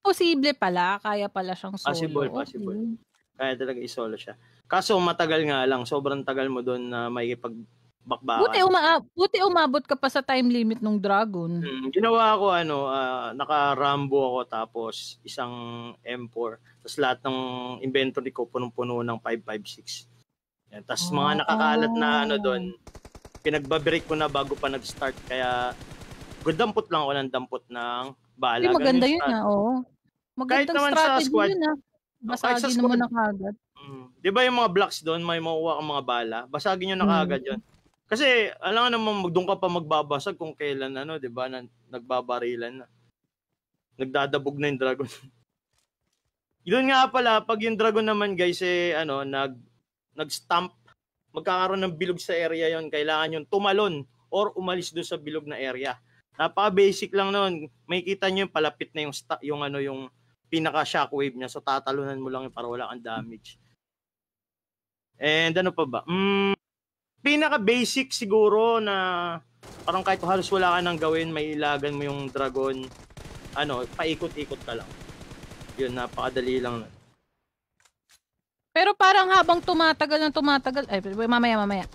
posible pala. Kaya pala siyang solo. Possible. Kaya talaga i-solo siya. Kaso matagal nga lang. Sobrang tagal mo doon na makikipagbakbakan. Buti umabot ka pa sa time limit ng Dragon. Ginawa ko naka-Rambo ako tapos isang M4. Tapos lahat ng inventory ko punong-puno ng 5.56. Yan. Tapos mga nakakalat na doon, pinagbabreak ko na bago pa nag-start. Kaya dampot lang ako ng dampot ng bala. Maganda yun oo. Magandang strategy yun Basagin mo na kagad. Di ba yung mga blocks doon, may makuha kang mga bala? Basagin nyo na kagad yun. Kasi, alam nga naman, doon ka pa magbabasag kung kailan, di ba, nagbabarilan na. Nagdadabog na yung dragon. Yun nga pala, pag yung dragon naman, guys, nag-stamp, magkakaroon ng bilog sa area yon, kailangan yung tumalon or umalis doon sa bilog na area. Napaka-basic lang noon. May kita nyo yung palapit na yung pinaka-shockwave niya. So, tatalunan mo lang para wala kang damage. And ano pa ba? Pinaka-basic siguro na parang kahit halos wala ka nang gawin, may ilagan mo yung dragon. Paikot-ikot ka lang. Yun, napakadali lang. Pero parang habang tumatagal, ay, mamaya.